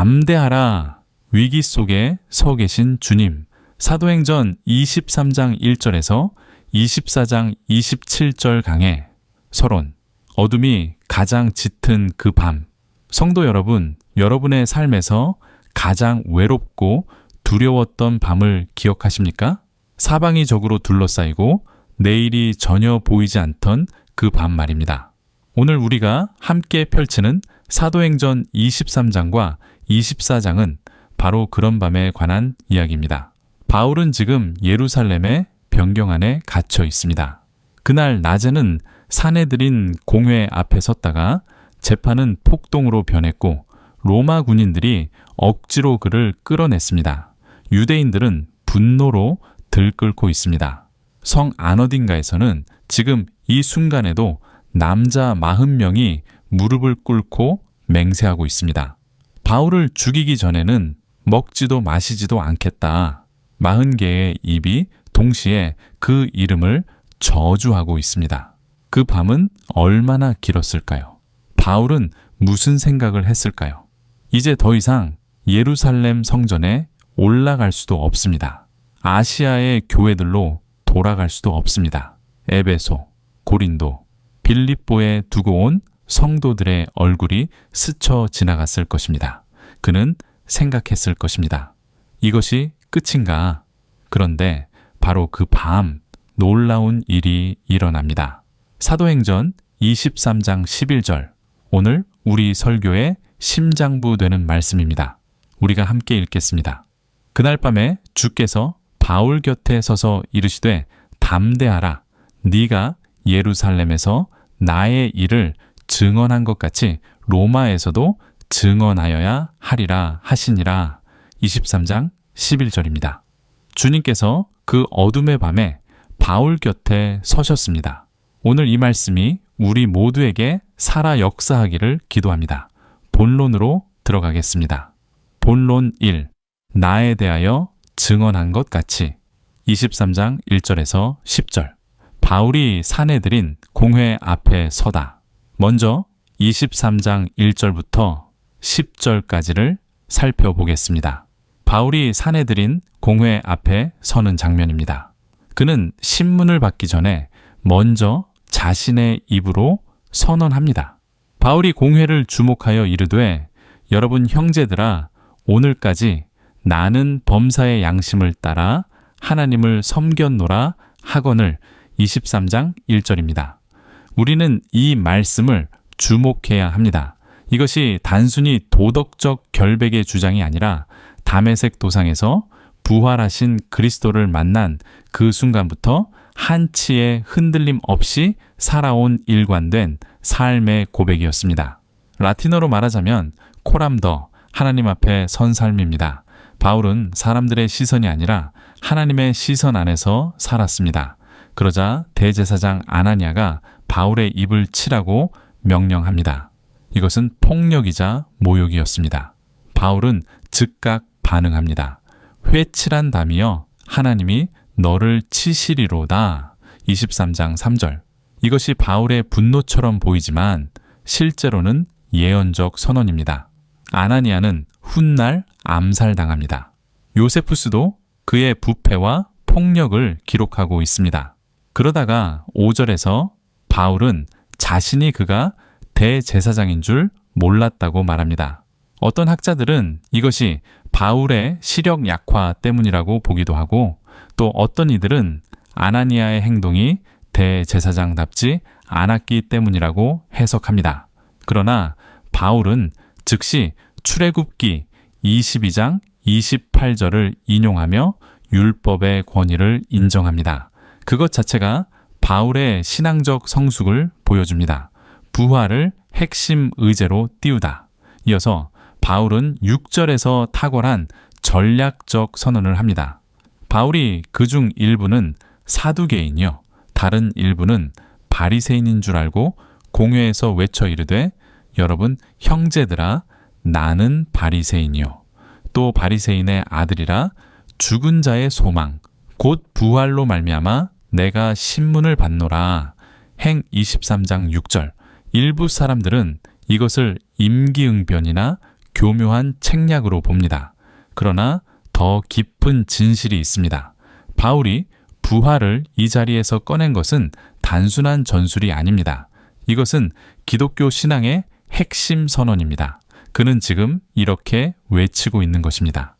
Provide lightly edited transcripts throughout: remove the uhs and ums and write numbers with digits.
담대하라. 위기 속에 서 계신 주님. 사도행전 23장 1절에서 24장 27절 강해. 서론. 어둠이 가장 짙은 그 밤. 성도 여러분, 여러분의 삶에서 가장 외롭고 두려웠던 밤을 기억하십니까? 사방이 적으로 둘러싸이고 내일이 전혀 보이지 않던 그 밤 말입니다. 오늘 우리가 함께 펼치는 사도행전 23장과 24장은 바로 그런 밤에 관한 이야기입니다. 바울은 지금 예루살렘의 변경 안에 갇혀 있습니다. 그날 낮에는 사내들인 공회 앞에 섰다가 재판은 폭동으로 변했고 로마 군인들이 억지로 그를 끌어냈습니다. 유대인들은 분노로 들끓고 있습니다. 성 안어딘가에서는 지금 이 순간에도 남자 40명이 무릎을 꿇고 맹세하고 있습니다. 바울을 죽이기 전에는 먹지도 마시지도 않겠다. 40개의 입이 동시에 그 이름을 저주하고 있습니다. 그 밤은 얼마나 길었을까요? 바울은 무슨 생각을 했을까요? 이제 더 이상 예루살렘 성전에 올라갈 수도 없습니다. 아시아의 교회들로 돌아갈 수도 없습니다. 에베소, 고린도, 빌립보에 두고 온 성도들의 얼굴이 스쳐 지나갔을 것입니다. 그는 생각했을 것입니다. 이것이 끝인가? 그런데 바로 그 밤 놀라운 일이 일어납니다. 사도행전 23장 11절. 오늘 우리 설교의 심장부 되는 말씀입니다. 우리가 함께 읽겠습니다. 그날 밤에 주께서 바울 곁에 서서 이르시되 담대하라. 네가 예루살렘에서 나의 일을 증언한 것 같이 로마에서도 증언하여야 하리라 하시니라. 23장 11절입니다. 주님께서 그 어둠의 밤에 바울 곁에 서셨습니다. 오늘 이 말씀이 우리 모두에게 살아 역사하기를 기도합니다. 본론으로 들어가겠습니다. 본론 1. 나에 대하여 증언한 것 같이. 23장 1절에서 10절. 바울이 사내들인 공회 앞에 서다. 먼저 23장 1절부터 10절까지를 살펴보겠습니다. 바울이 사내들인 공회 앞에 서는 장면입니다. 그는 신문을 받기 전에 먼저 자신의 입으로 선언합니다. 바울이 공회를 주목하여 이르되 여러분 형제들아 오늘까지 나는 범사의 양심을 따라 하나님을 섬겼노라 하거늘. 23장 1절입니다. 우리는 이 말씀을 주목해야 합니다. 이것이 단순히 도덕적 결백의 주장이 아니라 다메섹 도상에서 부활하신 그리스도를 만난 그 순간부터 한치의 흔들림 없이 살아온 일관된 삶의 고백이었습니다. 라틴어로 말하자면 코람더, 하나님 앞에 선 삶입니다. 바울은 사람들의 시선이 아니라 하나님의 시선 안에서 살았습니다. 그러자 대제사장 아나니아가 바울의 입을 치라고 명령합니다. 이것은 폭력이자 모욕이었습니다. 바울은 즉각 반응합니다. 회칠한다미여 하나님이 너를 치시리로다. 23장 3절. 이것이 바울의 분노처럼 보이지만 실제로는 예언적 선언입니다. 아나니아는 훗날 암살당합니다. 요세푸스도 그의 부패와 폭력을 기록하고 있습니다. 그러다가 5절에서 바울은 자신이 그가 대제사장인 줄 몰랐다고 말합니다. 어떤 학자들은 이것이 바울의 시력 약화 때문이라고 보기도 하고 또 어떤 이들은 아나니아의 행동이 대제사장답지 않았기 때문이라고 해석합니다. 그러나 바울은 즉시 출애굽기 22장 28절을 인용하며 율법의 권위를 인정합니다. 그것 자체가 바울의 신앙적 성숙을 보여줍니다. 부활을 핵심 의제로 띄우다. 이어서 바울은 6절에서 탁월한 전략적 선언을 합니다. 바울이 그중 일부는 사두개인이요 다른 일부는 바리새인인 줄 알고 공회에서 외쳐 이르되 여러분 형제들아 나는 바리새인이요 또 바리새인의 아들이라 죽은 자의 소망 곧 부활로 말미암아 내가 신문을 받노라. 행 23장 6절. 일부 사람들은 이것을 임기응변이나 교묘한 책략으로 봅니다. 그러나 더 깊은 진실이 있습니다. 바울이 부활을 이 자리에서 꺼낸 것은 단순한 전술이 아닙니다. 이것은 기독교 신앙의 핵심 선언입니다. 그는 지금 이렇게 외치고 있는 것입니다.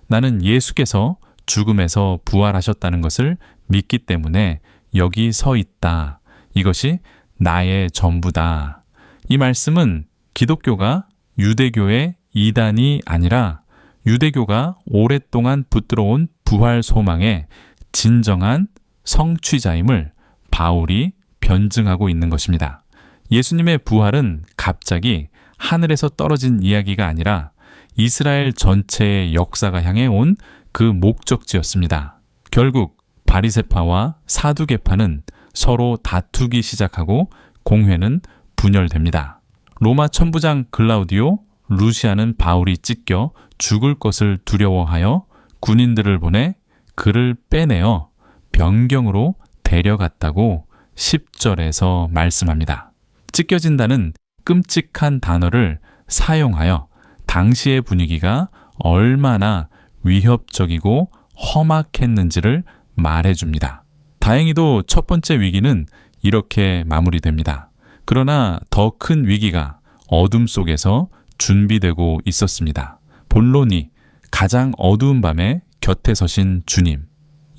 나는 예수께서 죽음에서 부활하셨다는 것을 믿기 때문에 여기 서 있다. 이것이 나의 전부다. 이 말씀은 기독교가 유대교의 이단이 아니라 유대교가 오랫동안 붙들어온 부활 소망의 진정한 성취자임을 바울이 변증하고 있는 것입니다. 예수님의 부활은 갑자기 하늘에서 떨어진 이야기가 아니라 이스라엘 전체의 역사가 향해 온 그 목적지였습니다. 결국 바리새파와 사두개파는 서로 다투기 시작하고 공회는 분열됩니다. 로마 천부장 글라우디오 루시아는 바울이 찢겨 죽을 것을 두려워하여 군인들을 보내 그를 빼내어 변경으로 데려갔다고 10절에서 말씀합니다. 찢겨진다는 끔찍한 단어를 사용하여 당시의 분위기가 얼마나 위협적이고 험악했는지를 말해줍니다. 다행히도 첫 번째 위기는 이렇게 마무리됩니다. 그러나 더 큰 위기가 어둠 속에서 준비되고 있었습니다. 본론이 가장 어두운 밤에 곁에 서신 주님.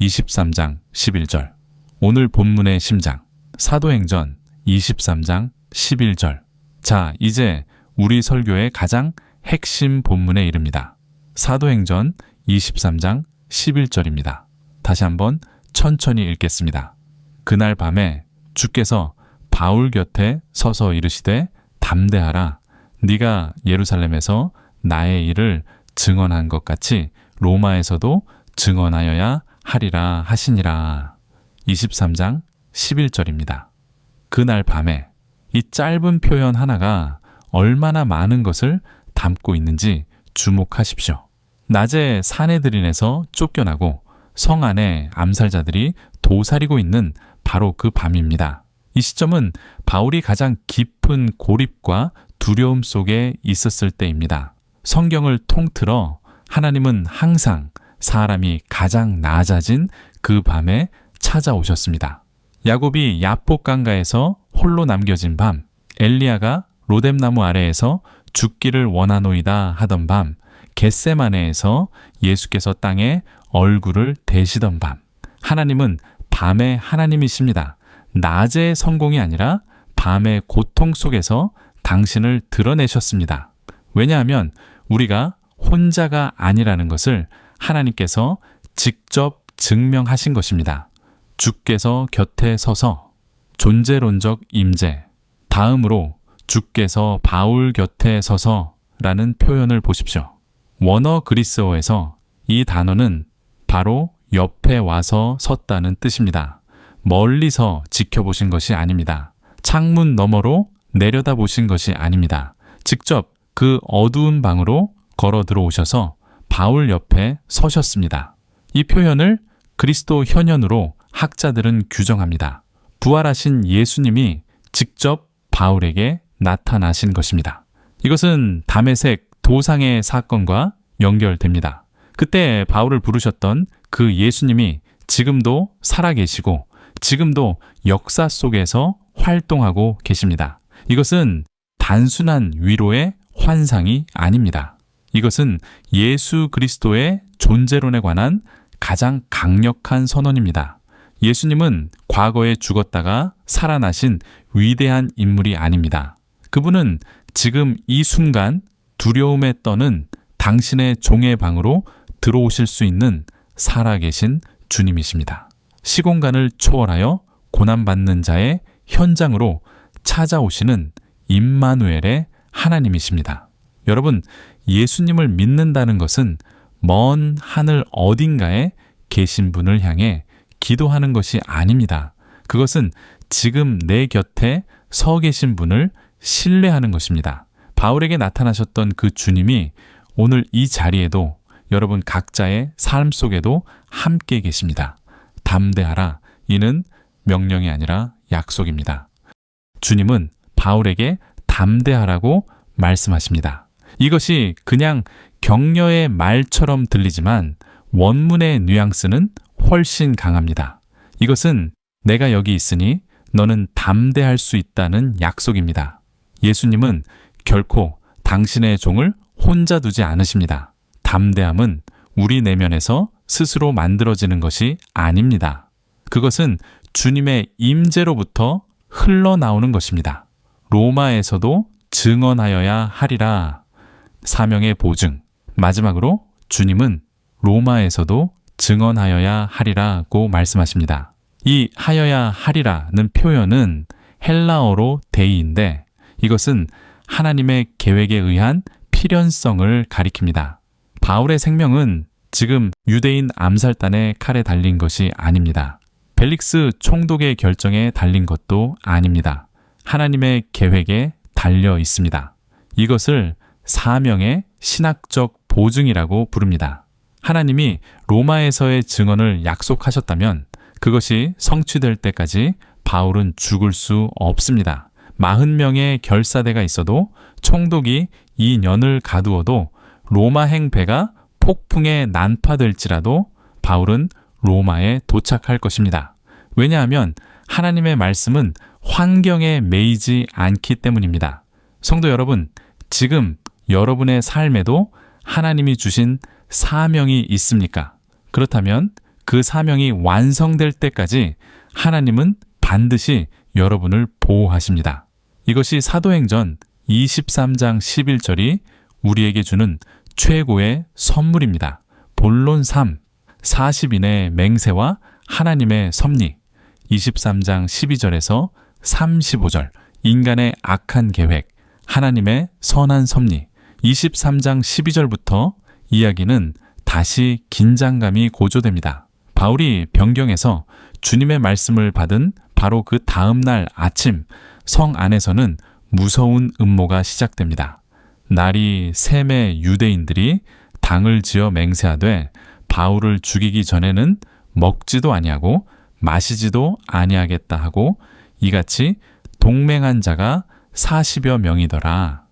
23장 11절. 오늘 본문의 심장. 사도행전 23장 11절. 자, 이제 우리 설교의 가장 핵심 본문에 이릅니다. 사도행전 23장 11절입니다. 다시 한번 천천히 읽겠습니다. 그날 밤에 주께서 바울 곁에 서서 이르시되 담대하라. 네가 예루살렘에서 나의 일을 증언한 것 같이 로마에서도 증언하여야 하리라 하시니라. 23장 11절입니다. 그날 밤에 이 짧은 표현 하나가 얼마나 많은 것을 담고 있는지 주목하십시오. 낮에 사내들인에서 쫓겨나고 성 안에 암살자들이 도사리고 있는 바로 그 밤입니다. 이 시점은 바울이 가장 깊은 고립과 두려움 속에 있었을 때입니다. 성경을 통틀어 하나님은 항상 사람이 가장 낮아진 그 밤에 찾아오셨습니다. 야곱이 야복 강가에서 홀로 남겨진 밤, 엘리야가 로뎀나무 아래에서 죽기를 원하노이다 하던 밤, 겟세마네에서 예수께서 땅에 얼굴을 대시던 밤. 하나님은 밤의 하나님이십니다. 낮의 성공이 아니라 밤의 고통 속에서 당신을 드러내셨습니다. 왜냐하면 우리가 혼자가 아니라는 것을 하나님께서 직접 증명하신 것입니다. 주께서 곁에 서서 존재론적 임재. 다음으로 주께서 바울 곁에 서서라는 표현을 보십시오. 원어 그리스어에서 이 단어는 바로 옆에 와서 섰다는 뜻입니다. 멀리서 지켜보신 것이 아닙니다. 창문 너머로 내려다보신 것이 아닙니다. 직접 그 어두운 방으로 걸어 들어오셔서 바울 옆에 서셨습니다. 이 표현을 그리스도 현현으로 학자들은 규정합니다. 부활하신 예수님이 직접 바울에게 나타나신 것입니다. 이것은 다메섹 도상의 사건과 연결됩니다. 그때 바울을 부르셨던 그 예수님이 지금도 살아계시고 지금도 역사 속에서 활동하고 계십니다. 이것은 단순한 위로의 환상이 아닙니다. 이것은 예수 그리스도의 존재론에 관한 가장 강력한 선언입니다. 예수님은 과거에 죽었다가 살아나신 위대한 인물이 아닙니다. 그분은 지금 이 순간 두려움에 떠는 당신의 종의 방으로 들어오실 수 있는 살아계신 주님이십니다. 시공간을 초월하여 고난받는 자의 현장으로 찾아오시는 임마누엘의 하나님이십니다. 여러분, 예수님을 믿는다는 것은 먼 하늘 어딘가에 계신 분을 향해 기도하는 것이 아닙니다. 그것은 지금 내 곁에 서 계신 분을 신뢰하는 것입니다. 바울에게 나타나셨던 그 주님이 오늘 이 자리에도 여러분 각자의 삶 속에도 함께 계십니다. 담대하라. 이는 명령이 아니라 약속입니다. 주님은 바울에게 담대하라고 말씀하십니다. 이것이 그냥 격려의 말처럼 들리지만 원문의 뉘앙스는 훨씬 강합니다. 이것은 내가 여기 있으니 너는 담대할 수 있다는 약속입니다. 예수님은 결코 당신의 종을 혼자 두지 않으십니다. 담대함은 우리 내면에서 스스로 만들어지는 것이 아닙니다. 그것은 주님의 임재로부터 흘러나오는 것입니다. 로마에서도 증언하여야 하리라. 사명의 보증. 마지막으로 주님은 로마에서도 증언하여야 하리라고 말씀하십니다. 이 하여야 하리라는 표현은 헬라어로 데이인데 이것은 하나님의 계획에 의한 필연성을 가리킵니다. 바울의 생명은 지금 유대인 암살단의 칼에 달린 것이 아닙니다. 벨릭스 총독의 결정에 달린 것도 아닙니다. 하나님의 계획에 달려 있습니다. 이것을 사명의 신학적 보증이라고 부릅니다. 하나님이 로마에서의 증언을 약속하셨다면 그것이 성취될 때까지 바울은 죽을 수 없습니다. 40명의 결사대가 있어도 총독이 이 년을 가두어도 로마행 배가 폭풍에 난파될지라도 바울은 로마에 도착할 것입니다. 왜냐하면 하나님의 말씀은 환경에 매이지 않기 때문입니다. 성도 여러분, 지금 여러분의 삶에도 하나님이 주신 사명이 있습니까? 그렇다면 그 사명이 완성될 때까지 하나님은 반드시 여러분을 보호하십니다. 이것이 사도행전 23장 11절이 우리에게 주는 최고의 선물입니다. 본론 3, 40인의 맹세와 하나님의 섭리. 23장 12절에서 35절, 인간의 악한 계획, 하나님의 선한 섭리. 23장 12절부터 이야기는 다시 긴장감이 고조됩니다. 바울이 변경에서 주님의 말씀을 받은 바로 그 다음 날 아침 성 안에서는 무서운 음모가 시작됩니다. 날이 샘의 유대인들이 당을 지어 맹세하되 바울을 죽이기 전에는 먹지도 아니하고 마시지도 아니하겠다 하고 이같이 동맹한 자가 40여 명이더라.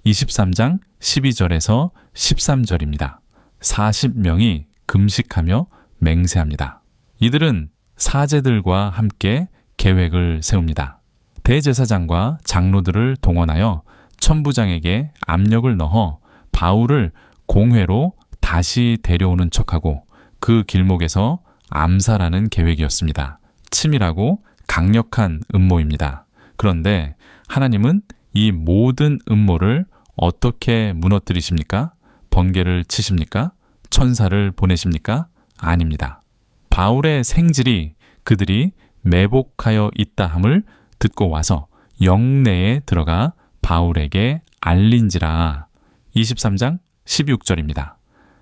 23장 12절에서 13절입니다. 40명이 금식하며 맹세합니다. 이들은 사제들과 함께 계획을 세웁니다. 대제사장과 장로들을 동원하여 천부장에게 압력을 넣어 바울을 공회로 다시 데려오는 척하고 그 길목에서 암살하는 계획이었습니다. 치밀하고 강력한 음모입니다. 그런데 하나님은 이 모든 음모를 어떻게 무너뜨리십니까? 번개를 치십니까? 천사를 보내십니까? 아닙니다. 바울의 생질이 그들이 매복하여 있다함을 듣고 와서 영내에 들어가 바울에게 알린지라. 23장 16절입니다.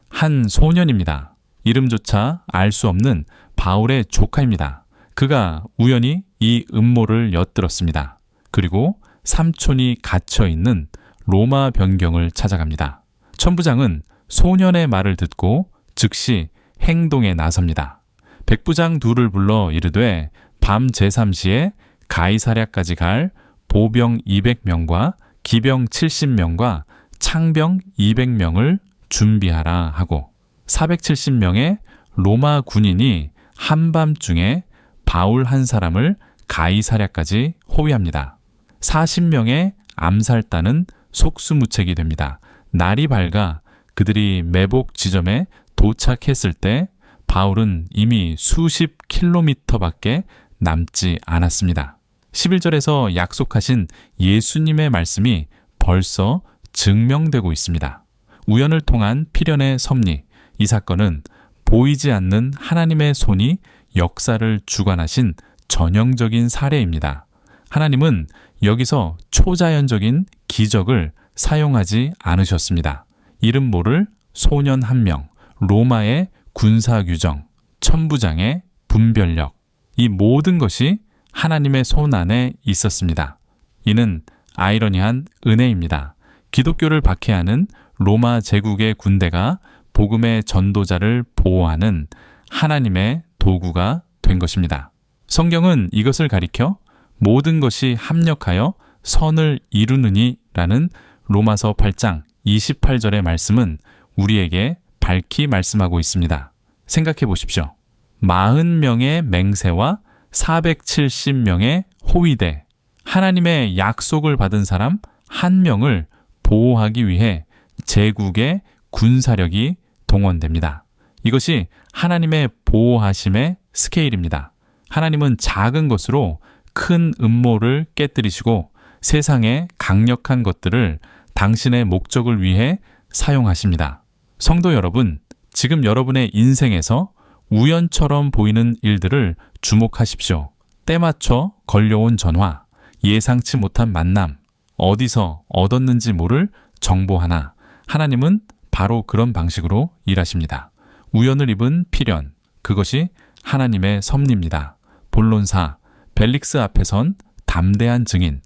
한 소년입니다. 이름조차 알 수 없는 바울의 조카입니다. 그가 우연히 이 음모를 엿들었습니다. 그리고 삼촌이 갇혀있는 로마 변경을 찾아갑니다. 천부장은 소년의 말을 듣고 즉시 행동에 나섭니다. 백부장 둘을 불러 이르되 밤 제3시에 가이사랴까지 갈 보병 200명과 기병 70명과 창병 200명을 준비하라 하고 470명의 로마 군인이 한밤중에 바울 한 사람을 가이사랴까지 호위합니다. 40명의 암살단은 속수무책이 됩니다. 날이 밝아 그들이 매복 지점에 도착했을 때 바울은 이미 수십 킬로미터밖에 남지 않았습니다. 11절에서 약속하신 예수님의 말씀이 벌써 증명되고 있습니다. 우연을 통한 필연의 섭리, 이 사건은 보이지 않는 하나님의 손이 역사를 주관하신 전형적인 사례입니다. 하나님은 여기서 초자연적인 기적을 사용하지 않으셨습니다. 이름 모를 소년 1명, 로마의 군사규정, 천부장의 분별력, 이 모든 것이 하나님의 손 안에 있었습니다. 이는 아이러니한 은혜입니다. 기독교를 박해하는 로마 제국의 군대가 복음의 전도자를 보호하는 하나님의 도구가 된 것입니다. 성경은 이것을 가리켜 모든 것이 합력하여 선을 이루느니 라는 로마서 8장 28절의 말씀은 우리에게 밝히 말씀하고 있습니다. 생각해 보십시오. 40명의 맹세와 470명의 호위대, 하나님의 약속을 받은 사람 1명을 보호하기 위해 제국의 군사력이 동원됩니다. 이것이 하나님의 보호하심의 스케일입니다. 하나님은 작은 것으로 큰 음모를 깨뜨리시고 세상의 강력한 것들을 당신의 목적을 위해 사용하십니다. 성도 여러분, 지금 여러분의 인생에서 우연처럼 보이는 일들을 주목하십시오. 때맞춰 걸려온 전화, 예상치 못한 만남, 어디서 얻었는지 모를 정보 하나, 하나님은 바로 그런 방식으로 일하십니다. 우연을 입은 필연, 그것이 하나님의 섭리입니다. 본론사, 벨릭스 앞에 선 담대한 증인,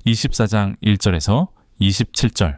24장 1절에서 27절,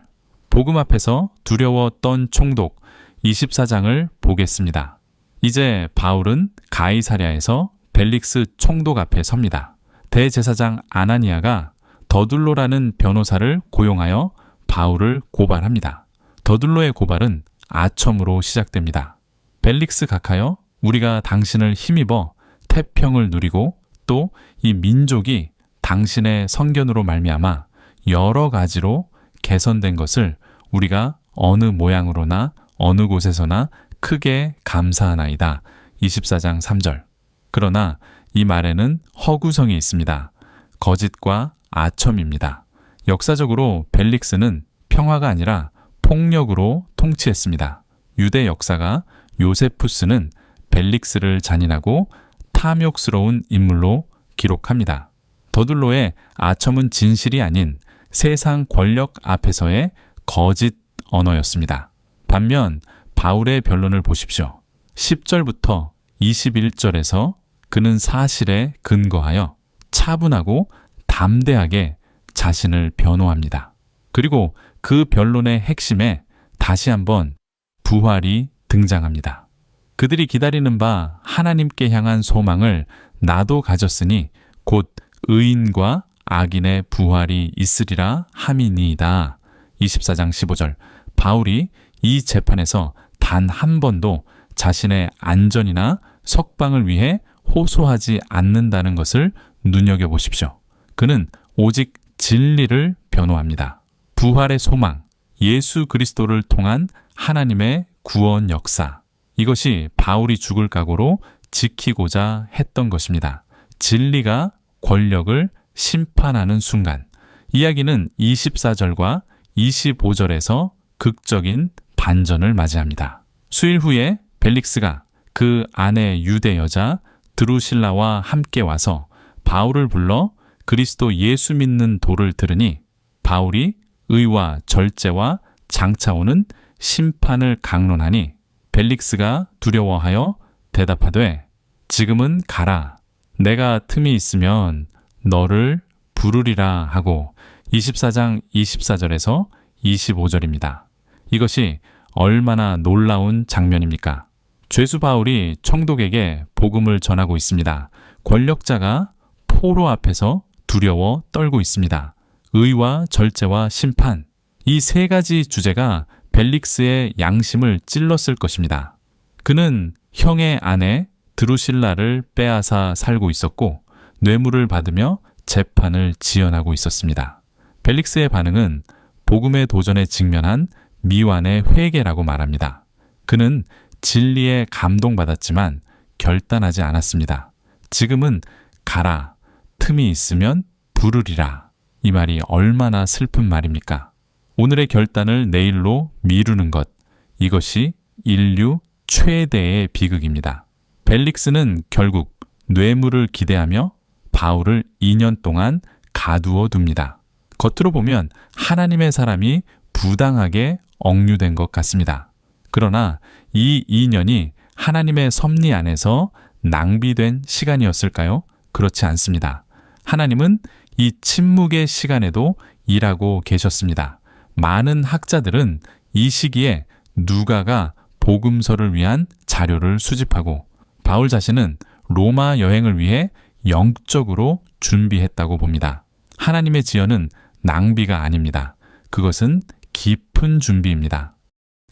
복음 앞에서 두려워 떤 총독, 24장을 보겠습니다. 이제 바울은 가이사랴에서 벨릭스 총독 앞에 섭니다. 대제사장 아나니아가 더둘로라는 변호사를 고용하여 바울을 고발합니다. 더둘로의 고발은 아첨으로 시작됩니다. 벨릭스 각하여, 우리가 당신을 힘입어 태평을 누리고 또 이 민족이 당신의 선견으로 말미암아 여러 가지로 개선된 것을 우리가 어느 모양으로나 어느 곳에서나 크게 감사하나이다. 24장 3절. 그러나 이 말에는 허구성이 있습니다. 거짓과 아첨입니다. 역사적으로 벨릭스는 평화가 아니라 폭력으로 통치했습니다. 유대 역사가 요세푸스는 벨릭스를 잔인하고 탐욕스러운 인물로 기록합니다. 더둘로의 아첨은 진실이 아닌 세상 권력 앞에서의 거짓 언어였습니다. 반면 바울의 변론을 보십시오. 10절부터 21절에서 그는 사실에 근거하여 차분하고 담대하게 자신을 변호합니다. 그리고 그 변론의 핵심에 다시 한번 부활이 등장합니다. 그들이 기다리는 바 하나님께 향한 소망을 나도 가졌으니 곧 의인과 악인의 부활이 있으리라 함이니이다. 24장 15절. 바울이 이 재판에서 단 한 번도 자신의 안전이나 석방을 위해 호소하지 않는다는 것을 눈여겨보십시오. 그는 오직 진리를 변호합니다. 부활의 소망, 예수 그리스도를 통한 하나님의 구원 역사, 이것이 바울이 죽을 각오로 지키고자 했던 것입니다. 진리가 권력을 심판하는 순간, 이야기는 24절과 25절에서 극적인 반전을 맞이합니다. 수일 후에 벨릭스가 그 아내 유대 여자 드루실라와 함께 와서 바울을 불러 그리스도 예수 믿는 도를 들으니 바울이 의와 절제와 장차 오는 심판을 강론하니 벨릭스가 두려워하여 대답하되 지금은 가라. 내가 틈이 있으면 너를 부르리라 하고 24장 24절에서 25절입니다. 이것이 얼마나 놀라운 장면입니까? 죄수 바울이 청독에게 복음을 전하고 있습니다. 권력자가 포로 앞에서 두려워 떨고 있습니다. 의와 절제와 심판, 이 세 가지 주제가 벨릭스의 양심을 찔렀을 것입니다. 그는 형의 아내 드루실라를 빼앗아 살고 있었고 뇌물을 받으며 재판을 지연하고 있었습니다. 벨릭스의 반응은 복음의 도전에 직면한 미완의 회개라고 말합니다. 그는 진리에 감동받았지만 결단하지 않았습니다. 지금은 가라, 틈이 있으면 부르리라. 이 말이 얼마나 슬픈 말입니까? 오늘의 결단을 내일로 미루는 것, 이것이 인류 최대의 비극입니다. 벨릭스는 결국 뇌물을 기대하며 바울을 2년 동안 가두어 둡니다. 겉으로 보면 하나님의 사람이 부당하게 억류된 것 같습니다. 그러나 이 2년이 하나님의 섭리 안에서 낭비된 시간이었을까요? 그렇지 않습니다. 하나님은 이 침묵의 시간에도 일하고 계셨습니다. 많은 학자들은 이 시기에 누가가 복음서를 위한 자료를 수집하고 바울 자신은 로마 여행을 위해 영적으로 준비했다고 봅니다. 하나님의 지연은 낭비가 아닙니다. 그것은 깊은 준비입니다.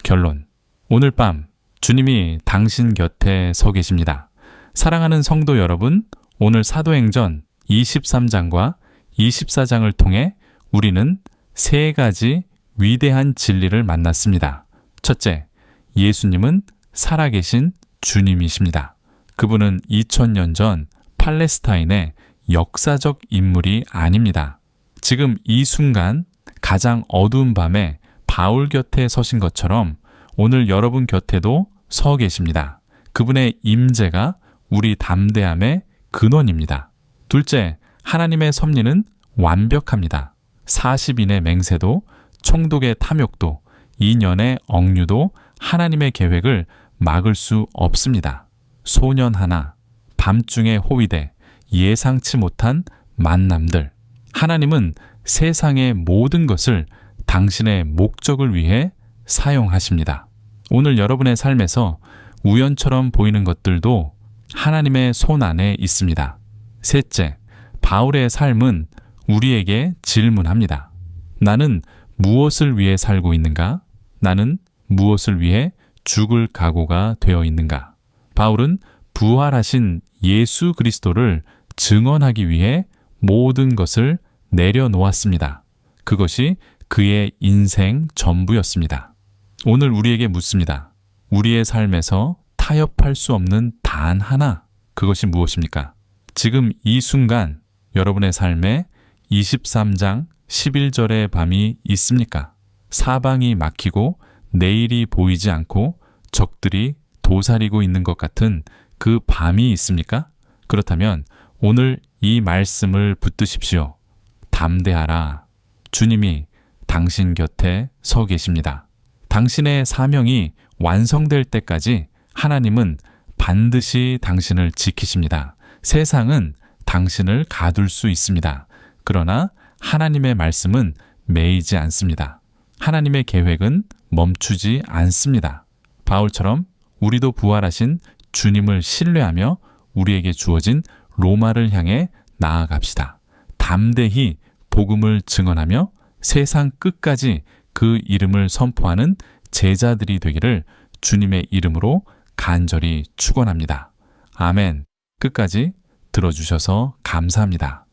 결론. 오늘 밤 주님이 당신 곁에 서 계십니다. 사랑하는 성도 여러분, 오늘 사도행전 23장과 24장을 통해 우리는 세 가지 위대한 진리를 만났습니다. 첫째, 예수님은 살아계신 주님이십니다. 그분은 2000년 전 팔레스타인의 역사적 인물이 아닙니다. 지금 이 순간 가장 어두운 밤에 바울 곁에 서신 것처럼 오늘 여러분 곁에도 서 계십니다. 그분의 임재가 우리 담대함의 근원입니다. 둘째, 하나님의 섭리는 완벽합니다. 40인의 맹세도, 총독의 탐욕도, 2년의 억류도 하나님의 계획을 막을 수 없습니다. 소년 하나, 밤중의 호위대, 예상치 못한 만남들. 하나님은 세상의 모든 것을 당신의 목적을 위해 사용하십니다. 오늘 여러분의 삶에서 우연처럼 보이는 것들도 하나님의 손 안에 있습니다. 셋째, 바울의 삶은 우리에게 질문합니다. 나는 무엇을 위해 살고 있는가? 나는 무엇을 위해 죽을 각오가 되어 있는가? 바울은 부활하신 예수 그리스도를 증언하기 위해 모든 것을 내려놓았습니다. 그것이 그의 인생 전부였습니다. 오늘 우리에게 묻습니다. 우리의 삶에서 타협할 수 없는 단 하나, 그것이 무엇입니까? 지금 이 순간 여러분의 삶에 23장 11절의 밤이 있습니까? 사방이 막히고 내일이 보이지 않고 적들이 도사리고 있는 것 같은 그 밤이 있습니까? 그렇다면 오늘 이 말씀을 붙드십시오. 담대하라. 주님이 당신 곁에 서 계십니다. 당신의 사명이 완성될 때까지 하나님은 반드시 당신을 지키십니다. 세상은 당신을 가둘 수 있습니다. 그러나 하나님의 말씀은 매이지 않습니다. 하나님의 계획은 멈추지 않습니다. 바울처럼 우리도 부활하신 주님을 신뢰하며 우리에게 주어진 로마를 향해 나아갑시다. 담대히 복음을 증언하며 세상 끝까지 그 이름을 선포하는 제자들이 되기를 주님의 이름으로 간절히 축원합니다. 아멘. 끝까지 들어주셔서 감사합니다.